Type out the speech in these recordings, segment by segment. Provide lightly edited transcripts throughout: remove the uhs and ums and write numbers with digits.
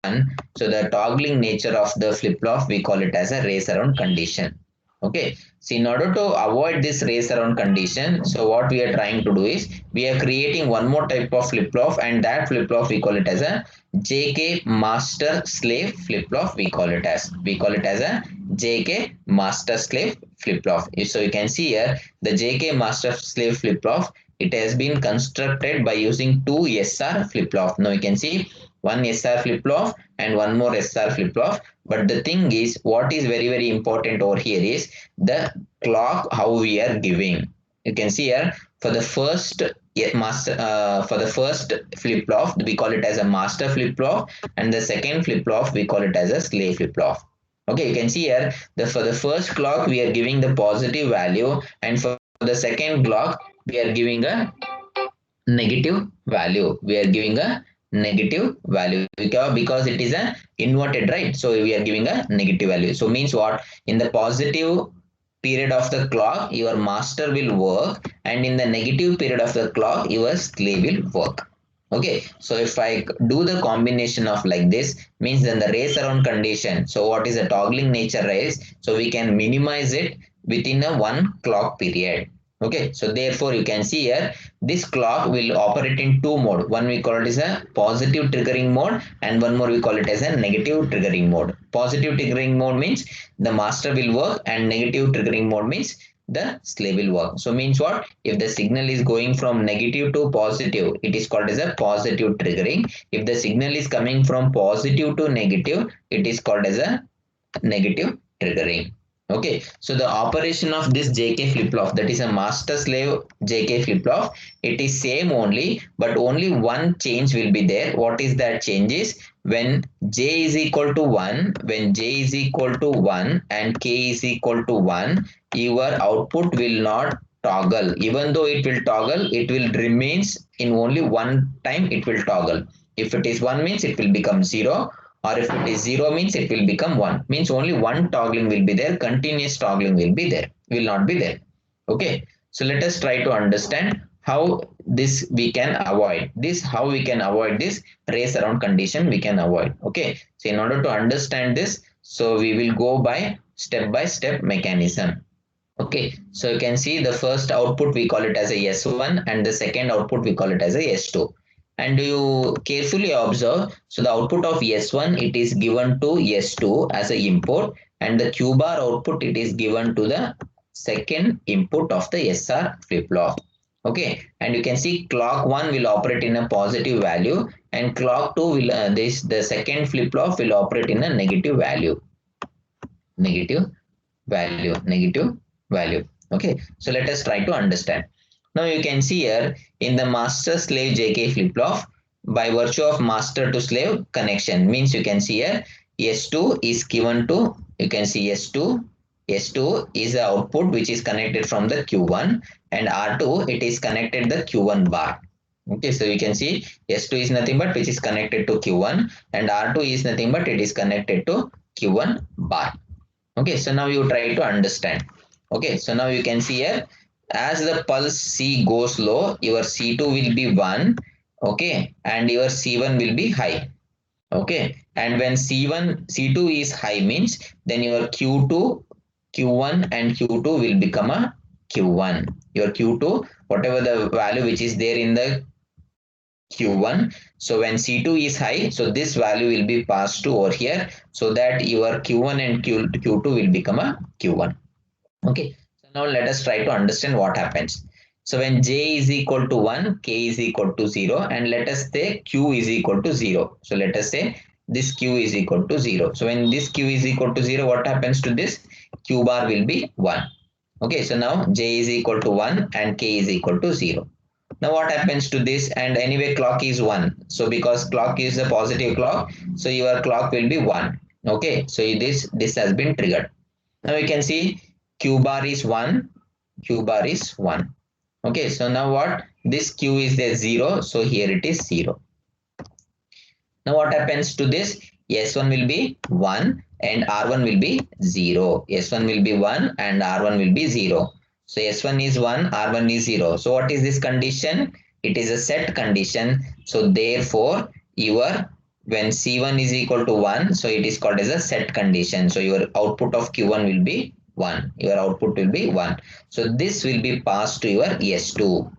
So the toggling nature of the flip-flop, we call it as a race around condition. Okay. So in order to avoid this race around condition, so what we are trying to do is we are creating one more type of flip-flop, and that flip-flop we call it as a JK master slave flip-flop. We call it as a JK master slave flip-flop. So you can see here the JK master slave flip-flop. It has been constructed by using two SR flip-flop. Now you can see one SR flip-flop and one more SR flip-flop. But the thing is, what is very very important over here is the clock how we are giving. You can see here for the first for the first flip-flop we call it as a master flip-flop, and the second flip-flop we call it as a slave flip-flop. Okay, you can see here for the first clock we are giving the positive value, and for the second clock we are giving a negative value. We are giving a negative value because it is a inverted, right? So we are giving a negative value. So means what? In the positive period of the clock your master will work, and in the negative period of the clock your slave will work. Okay, so if I do the combination of like this, means then the race around condition, so what is a toggling nature race, so we can minimize it within a one clock period. Okay, so therefore you can see here this clock will operate in two mode. One we call it as a positive triggering mode, and one more we call it as a negative triggering mode. Positive triggering mode means the master will work, and negative triggering mode means the slave will work. So means what? If the signal is going from negative to positive, it is called as a positive triggering. If the signal is coming from positive to negative, it is called as a negative triggering. Okay, so the operation of this JK flip-flop, that is a master slave JK flip-flop, it is same only, but only one change will be there. What is that change is when J is equal to 1, when J is equal to 1 and K is equal to 1, your output will not toggle. Even though it will toggle, it will remains in only one time it will toggle. If it is 1 means it will become 0, or if it is 0 means it will become 1, means only one toggling will be there, continuous toggling will not be there. Okay, so let us try to understand how this we can avoid this, how we can avoid this race around condition we can avoid. Okay, so in order to understand this, so we will go by step mechanism. Okay, so you can see the first output we call it as a S1, and the second output we call it as a S2. And you carefully observe, so the output of S1 it is given to S2 as a input, and the Q bar output it is given to the second input of the SR flip-flop. Okay, and you can see clock 1 will operate in a positive value, and clock 2 will the second flip-flop will operate in a negative value. Negative negative value. Okay, so let us try to understand. Now you can see here in the master slave JK flip-flop, by virtue of master to slave connection, means you can see here S2 is given to, you can see S2 is the output which is connected from the Q1, and R2 it is connected the Q1 bar. Okay, so you can see S2 is nothing but which is connected to Q1, and R2 is nothing but it is connected to Q1 bar. Okay, so now you try to understand. Okay, so now you can see here as the pulse C goes low, your C2 will be 1. Okay, and your C1 will be high. Okay, and when C2 is high means then your Q2, Q1 and Q2 will become a Q1. Your Q2, whatever the value which is there in the Q1. So when C2 is high, so this value will be passed to over here, so that your Q1 and Q2 will become a Q1. Okay. So now let us try to understand what happens. So when J is equal to 1, K is equal to 0, and let us say Q is equal to 0. So let us say this Q is equal to 0. So when this Q is equal to 0, what happens to this? Q bar will be 1. Okay. So now J is equal to 1 and K is equal to 0. Now what happens to this? And anyway clock is 1. So because clock is a positive clock, so your clock will be 1. Okay, so this has been triggered. Now you can see Q bar is 1, Q bar is 1. Okay, so now what? This Q is there 0, so here it is 0. Now what happens to this? S1 will be 1 and R1 will be 0. S1 will be 1 and R1 will be 0. So S1 is 1, R1 is 0. So what is this condition? It is a set condition. So therefore your when C1 is equal to 1, so it is called as a set condition. So your output of Q1 will be 1. Your output will be 1. So this will be passed to your S2.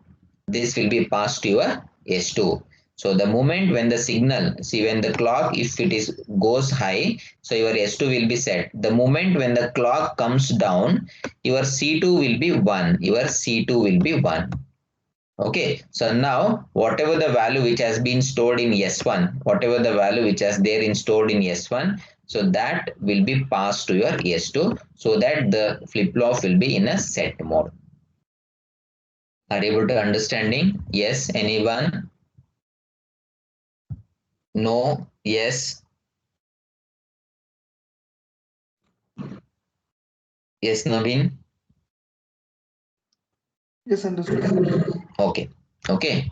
This will be passed to your S2. So the moment when the signal, see when the clock, if it is goes high, so your S2 will be set. The moment when the clock comes down, your C2 will be 1. Your C2 will be 1. Okay, so now whatever the value which has been stored in S1, whatever the value which has there in stored in S1, so that will be passed to your S2 so that the flip-flop will be in a set mode. Are you able to understanding? Yes, anyone? No, yes, yes, Naveen? Yes, understood, sir. Okay, okay.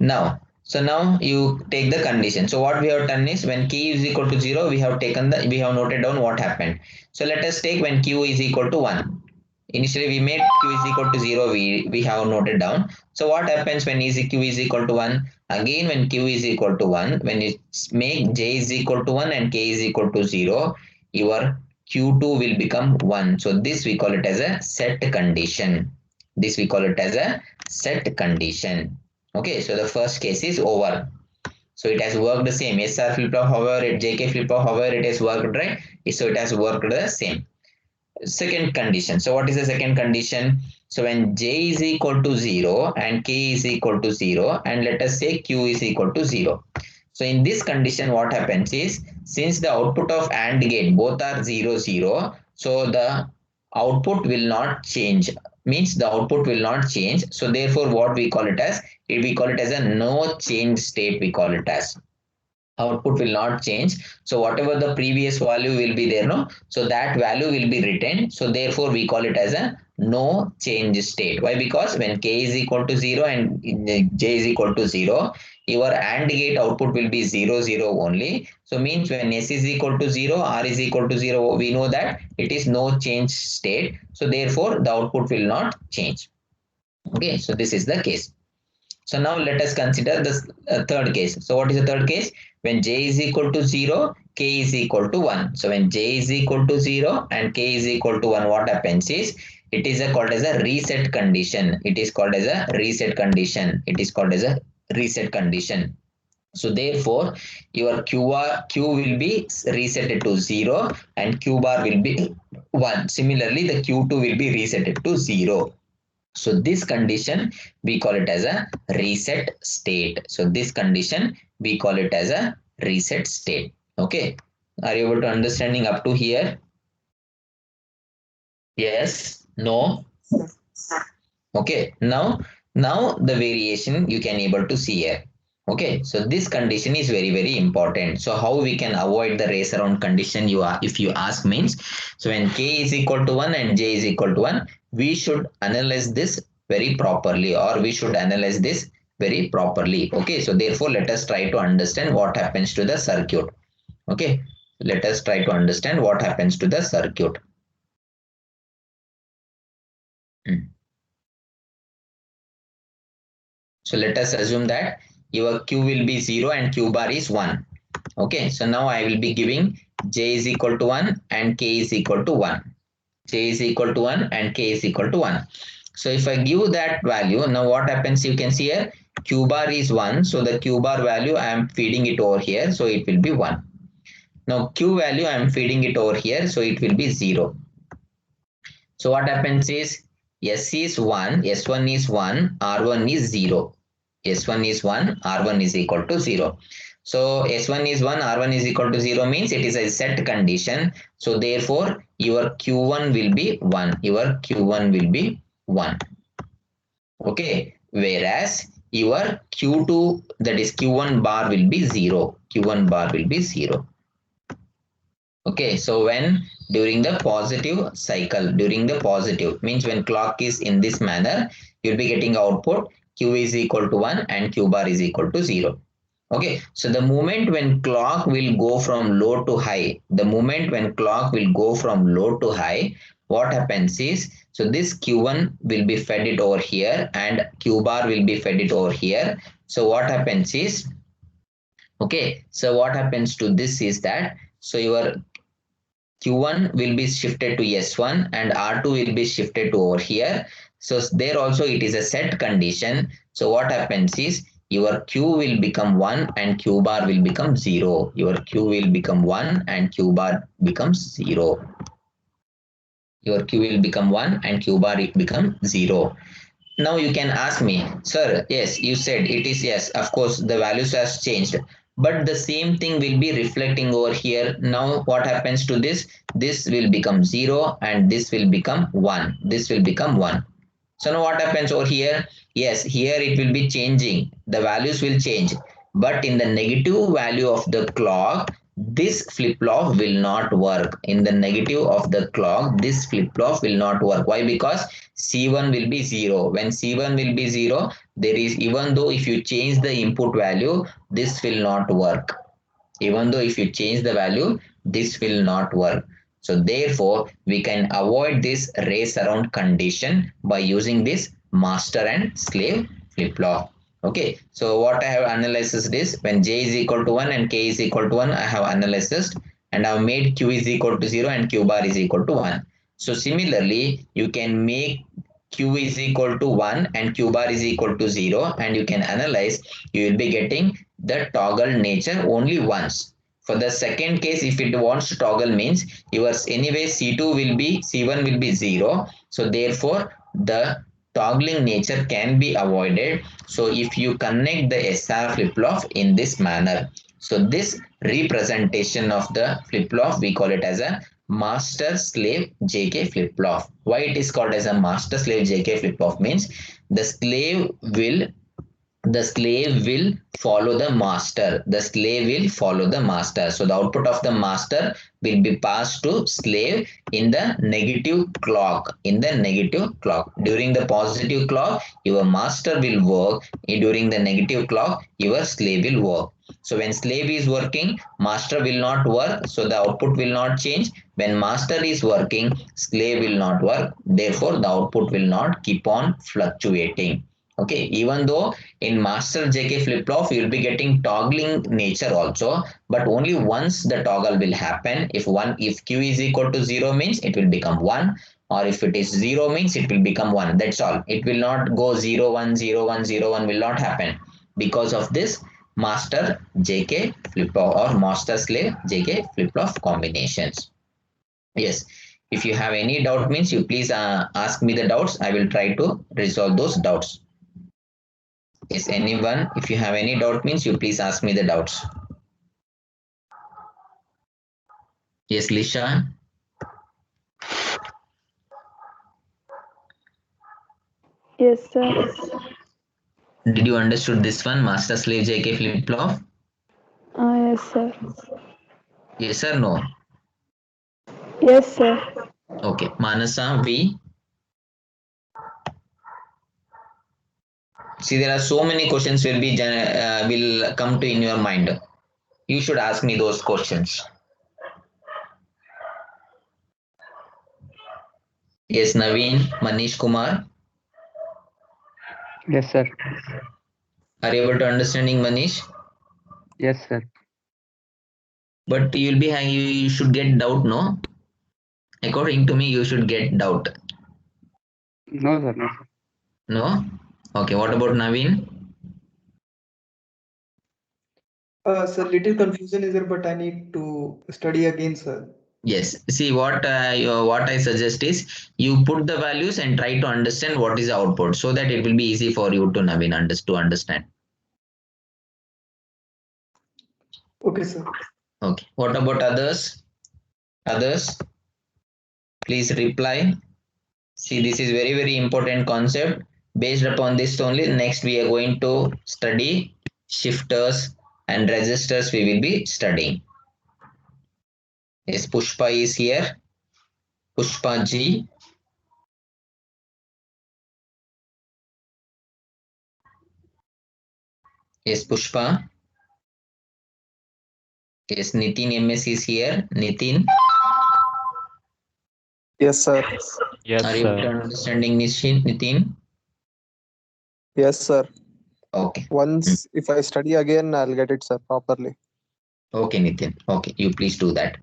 Now, so now you take the condition. So what we have done is when K is equal to 0, we have noted down what happened. So let us take when Q is equal to 1. Initially we made Q is equal to 0, we have noted down. So what happens when Q is equal to 1? Again when Q is equal to 1, when you make J is equal to 1 and K is equal to 0, your Q2 will become 1. So this we call it as a set condition. This we call it as a set condition. Okay, so the first case is over. So it has worked the same. SR flip-flop, however, JK flip-flop, however, it has worked, right? So it has worked the same. Second condition. So what is the second condition? So when J is equal to 0 and K is equal to 0 and let us say Q is equal to 0. So in this condition, what happens is, since the output of AND gate both are 0, 0, so the output will not change. Means the output will not change. So therefore, what we call it as, we call it as a no change state, we call it as. Output will not change. So whatever the previous value will be there, no, so that value will be written. So therefore we call it as a no change state. Why? Because when K is equal to 0 and J is equal to 0, your AND gate output will be 0, 0 only. So means when S is equal to 0, R is equal to 0, we know that it is no change state. So therefore the output will not change. Okay, so this is the case. So now let us consider the third case. So what is the third case? When J is equal to 0, K is equal to 1. So when J is equal to 0 and K is equal to 1, what happens is, it is called as a reset condition. It is called as a reset condition. It is called as a reset condition. So therefore, your Q will be reset to 0 and Q bar will be 1. Similarly, the Q2 will be reset to 0. So this condition, we call it as a reset state. So this condition, we call it as a reset state. Okay. Are you able to understanding up to here? Yes, no. Okay. Now the variation you can able to see here. Okay. So this condition is very, very important. So how we can avoid the race around condition you are, if you ask means, so when K is equal to 1 and J is equal to 1, we should analyze this very properly, or we should analyze this very properly. Okay. So therefore, let us try to understand what happens to the circuit. Okay. Let us try to understand what happens to the circuit. Hmm. So let us assume that your Q will be 0 and Q bar is 1. Okay, so now I will be giving J is equal to 1 and K is equal to 1. J is equal to 1 and K is equal to 1. So if I give that value, now what happens, you can see here, Q bar is 1. So the Q bar value, I am feeding it over here. So it will be 1. Now Q value, I am feeding it over here. So it will be 0. So what happens is, S is 1, S1 is 1, R1 is 0. S1 is 1, R1 is equal to 0. So S1 is 1, R1 is equal to 0 means it is a set condition. So therefore, your Q1 will be 1. Your Q1 will be 1. Okay. Whereas your Q2, that is Q1 bar will be 0. Q1 bar will be 0. Okay, so when during the positive cycle, during the positive means when clock is in this manner, you'll be getting output Q is equal to 1 and Q bar is equal to 0. Okay, so the moment when clock will go from low to high, the moment when clock will go from low to high, what happens is, so this Q1 will be fed it over here and Q bar will be fed it over here. So what happens is, Okay, so what happens to this is that, so your Q1 will be shifted to S1 and R2 will be shifted to over here. So there also it is a set condition. So what happens is your Q will become 1 and Q bar will become 0. Your Q will become 1 and Q bar becomes 0. Your Q will become 1 and Q bar it becomes 0. Now you can ask me, sir, yes, you said it is yes, of course, the values has changed, but the same thing will be reflecting over here. Now what happens to this? This will become 0 and this will become 1. This will become 1. So now what happens over here? Yes, here it will be changing. The values will change. But in the negative value of the clock, this flip-flop will not work. In the negative of the clock, this flip-flop will not work. Why? Because C1 will be 0. When C1 will be 0, there is, even though if you change the input value, this will not work. Even though if you change the value, this will not work. So therefore, we can avoid this race around condition by using this master and slave flip-flop. Okay, so what I have analyzed is this: when j is equal to 1 and k is equal to 1, I have analyzed and I have made q is equal to 0 and q bar is equal to 1. So similarly, you can make q is equal to 1 and q bar is equal to 0, and you can analyze, you will be getting the toggle nature only once. For the second case, if it wants to toggle means yours anyway C2 will be, C1 will be 0. So therefore the toggling nature can be avoided. So if you connect the SR flip-flop in this manner, so this representation of the flip-flop, we call it as a master slave JK flip-flop. Why it is called as a master slave JK flip-flop means the slave will follow the master. The slave will follow the master. So the output of the master will be passed to slave in the negative clock. In the negative clock. During the positive clock, your master will work. During the negative clock, your slave will work. So when slave is working, master will not work. So the output will not change. When master is working, slave will not work. Therefore, the output will not keep on fluctuating. Okay, even though in master JK flip-flop, you will be getting toggling nature also, but only once the toggle will happen. If Q is equal to 0 means it will become 1, or if it is 0 means it will become 1. That's all. It will not go 0 1 0 1 0 1 will not happen because of this master JK flip-flop or master slave JK flip-flop combinations. Yes. If you have any doubt means you please ask me the doubts. I will try to resolve those doubts. Yes, anyone, if you have any doubt means you please ask me the doubts. Yes, Lisha. Yes, sir. Did you understood this one, master slave JK flip flop? Yes, sir. Yes or no? Yes, sir. Okay, Manasa, V. See, there are so many questions will come to in your mind. You should ask me those questions. Yes, Naveen, Manish Kumar. Yes, sir. Are you able to understanding Manish? Yes, sir. But you'll be you should get doubt, no? According to me, you should get doubt. No, sir. No, sir. No? Okay, what about Naveen? Sir, little confusion is there, but I need to study again, sir. Yes. See, what I suggest is you put the values and try to understand what is the output so that it will be easy for you to Naveen to understand. Okay, sir. Okay. What about others? Others, please reply. See, this is very, very important concept. Based upon this only, next we are going to study shifters and resistors we will be studying. Yes, Pushpa is here. Pushpa Ji. Yes, Pushpa. Yes, Nitin MS is here. Nitin, Yes, sir. Yes, are you sir. understanding Nitin? Yes, sir. Okay. Once if I study again, I'll get it, sir, properly. Okay, Nitin. Okay, you please do that.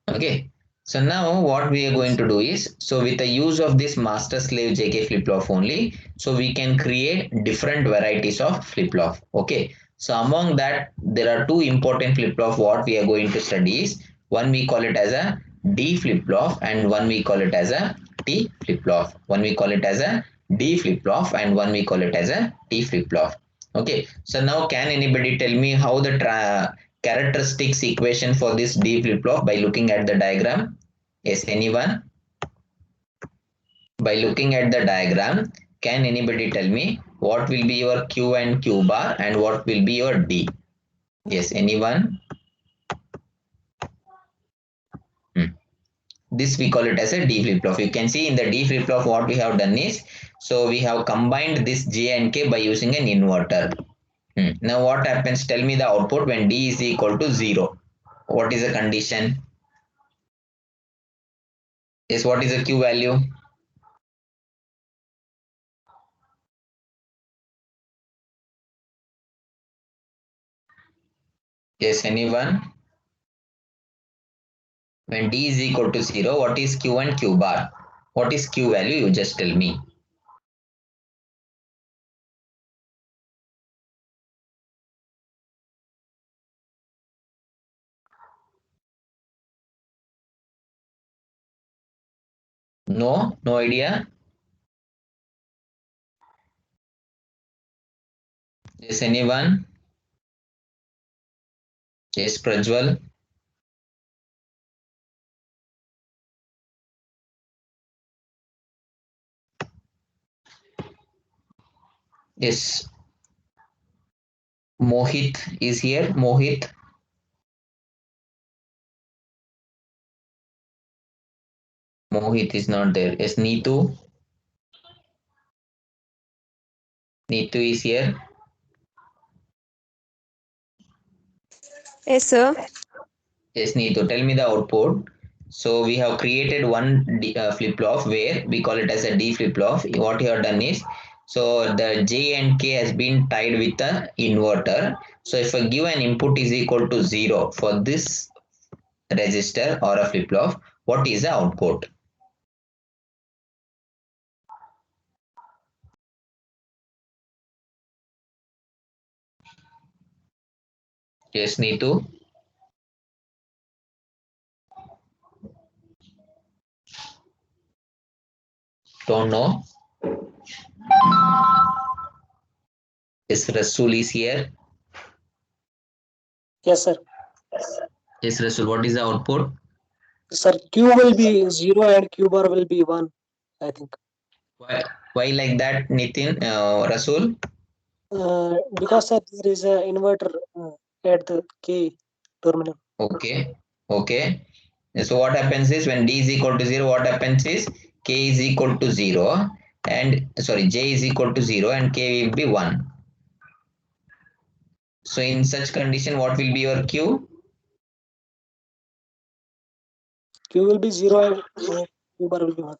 Okay. So now what we are going to do is, so with the use of this master slave JK flip-flop only, so we can create different varieties of flip-flop. Okay. So among that, there are two important flip-flop what we are going to study is, one we call it as a D flip-flop and one we call it as a T flip-flop. One we call it as a D flip-flop and one we call it as a T flip-flop. Okay. So now can anybody tell me how the characteristics equation for this D flip-flop by looking at the diagram? Yes, anyone? By looking at the diagram, can anybody tell me what will be your Q and Q bar and what will be your D? Yes, anyone? This we call it as a D flip-flop. You can see in the D flip-flop what we have done is, so we have combined this J and K by using an inverter. Now what happens? Tell me the output when D is equal to 0. What is the condition? Yes, what is the Q value? Yes, anyone? When D is equal to 0, what is Q and Q bar? What is Q value? You just tell me. No? No idea? Yes, anyone? Yes, Prajwal? Yes. Mohit is here. Mohit? Mohit is not there. Yes, Neetu? Neetu is here. Yes, sir. Yes, Neetu, tell me the output. So we have created one flip-flop where we call it as a D flip-flop. What you have done is, so the J and K has been tied with the inverter. So if I give an input is equal to 0 for this register or a flip-flop, what is the output? Yes, Neetu. Don't know. Yes, Rasul is here. Yes, sir. Yes, Rasul, what is the output? Sir, Q will be 0 and Q bar will be 1, I think. Why like that, Nitin? Rasul? Because sir, there is an inverter at the K terminal. Okay. Okay. So what happens is when D is equal to 0, what happens is K is equal to 0 and sorry, J is equal to 0 and K will be 1. So in such condition, what will be your Q? Q will be 0 and Q bar will be 1.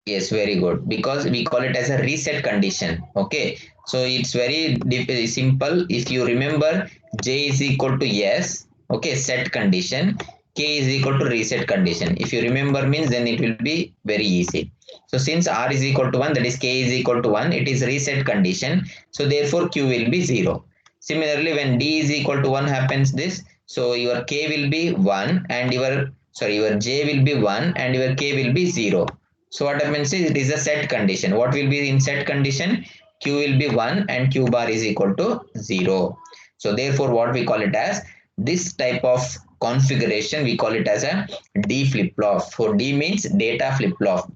Yes, very good. Because we call it as a reset condition. Okay. So it's very simple. If you remember, J is equal to yes. Okay. Set condition. K is equal to reset condition. If you remember means then it will be very easy. So since R is equal to 1, that is K is equal to 1, it is reset condition. So therefore Q will be 0. Similarly, when D is equal to 1 happens this. So your K will be 1 and your J will be 1 and your K will be 0. So what happens is it is a set condition. What will be in set condition? Q will be 1 and Q bar is equal to 0. So therefore what we call it as, this type of configuration we call it as a D flip-flop. For D means data flip-flop.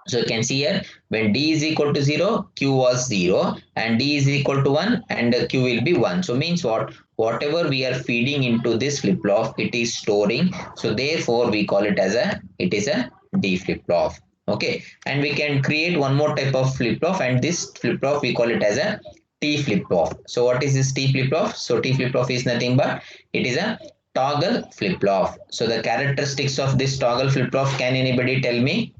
So you can see here when D is equal to 0, Q was 0 and D is equal to 1 and Q will be 1. So means what? Whatever we are feeding into this flip-flop, it is storing. So therefore we call it as it is a D flip-flop. Okay. And we can create one more type of flip-flop and this flip-flop we call it as a T flip-flop. So what is this T flip-flop? So T flip-flop is nothing but it is a toggle flip-flop. So the characteristics of this toggle flip-flop, can anybody tell me?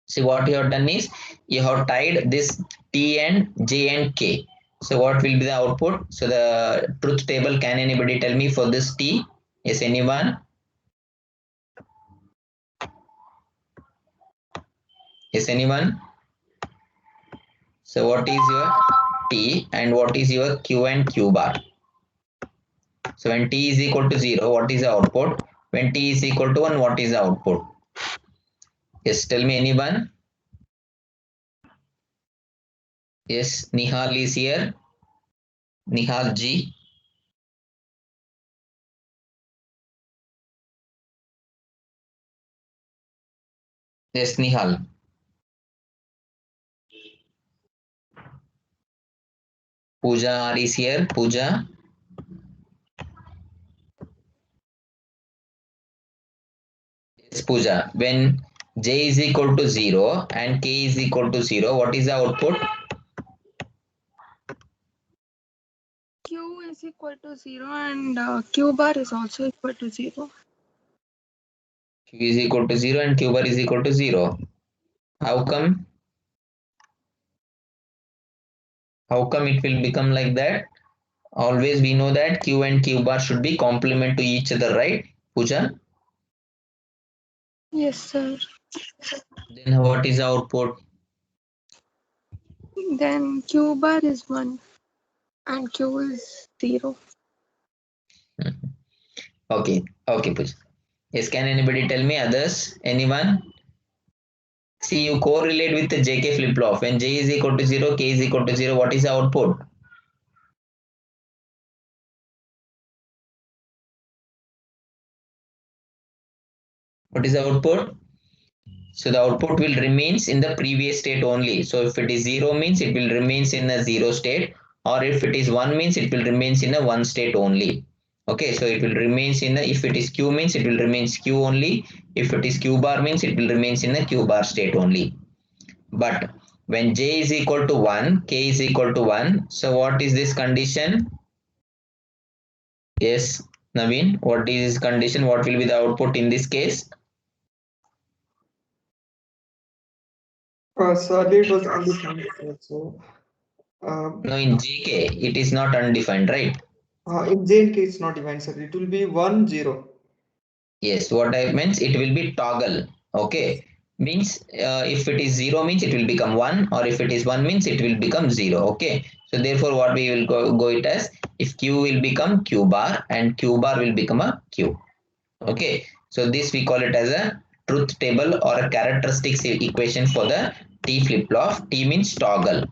See what you have done is you have tied this T and J and K. So what will be the output? So the truth table, can anybody tell me for this T? Yes, anyone? Yes, anyone? So what is your T and what is your Q and Q bar? So when T is equal to 0, what is the output? When T is equal to 1, what is the output? Yes, tell me anyone. Yes, Nihal is here. Nihal G. Yes, Nihal. Pooja R is here. Pooja. Yes, Pooja. When J is equal to 0 and K is equal to 0, what is the output? Q is equal to 0 and Q bar is also equal to 0. Q is equal to 0 and Q bar is equal to 0. How come? How come it will become like that? Always we know that Q and Q bar should be complement to each other, right, Pooja? Yes, sir. Then what is the output? Then Q bar is 1 and Q is 0. Okay, okay, Pooja. Yes, can anybody tell me others? Anyone? See, you correlate with the JK flip-flop. When J is equal to 0, K is equal to 0, what is the output? What is the output? So the output will remains in the previous state only. So if it is 0 means it will remains in a 0 state, or if it is 1 means it will remains in a 1 state only. Okay, so it will remains in a, if it is Q means it will remains Q only. If it is Q bar means it will remains in a Q bar state only. But when J is equal to 1, K is equal to 1, so what is this condition? Yes, Naveen, what is this condition? What will be the output in this case? So earlier it was undefined, sir. So No, in JK, it is not undefined, right? in J and K it's not defined, sir. It will be 1 0. Yes, what I means it will be toggle. Yes. Okay, means if it is 0 means it will become 1, or if it is 1 means it will become 0. Okay, so therefore what we will go it as, if Q will become Q bar and Q bar will become a Q. Okay, so this we call it as a truth table or a characteristics equation for the T flip-flop. T means toggle.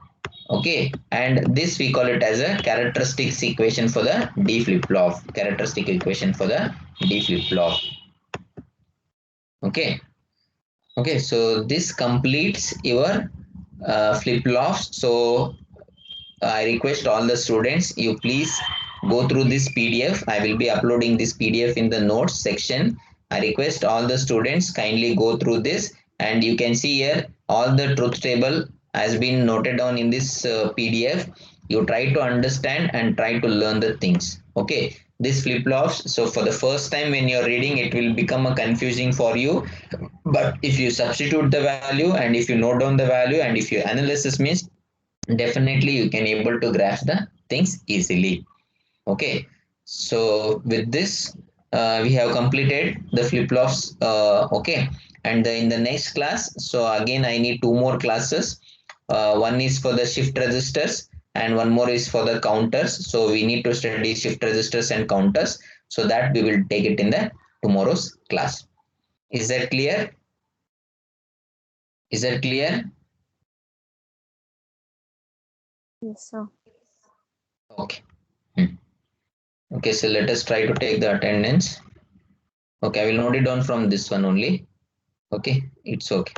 Okay, and this we call it as a characteristics equation for the D flip-flop. Characteristic equation for the D flip-flop. Okay, okay, so this completes your flip-flops. So I request all the students, you please go through this PDF. I will be uploading this PDF in the notes section. I request all the students kindly go through this, and you can see here all the truth table has been noted down in this PDF. You try to understand and try to learn the things. Okay, this flip-flops. So for the first time when you're reading, it will become a confusing for you. But if you substitute the value and if you note down the value and if your analysis means, definitely you can able to grasp the things easily. Okay, so with this we have completed the flip-flops. Okay, and in the next class, so again I need two more classes. One is for the shift registers and one more is for the counters. So we need to study shift registers and counters, so that we will take it in the tomorrow's class. Is that clear? Is that clear? Yes, sir. Okay. Okay, so let us try to take the attendance. Okay, I will note it down from this one only. Okay, it's okay.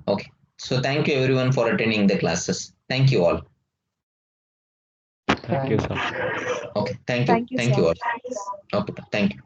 Okay, so thank you everyone for attending the classes. Thank you all. Thank you, sir. Okay, thank you. Thank you, Thank sir. you all. Okay, thank you.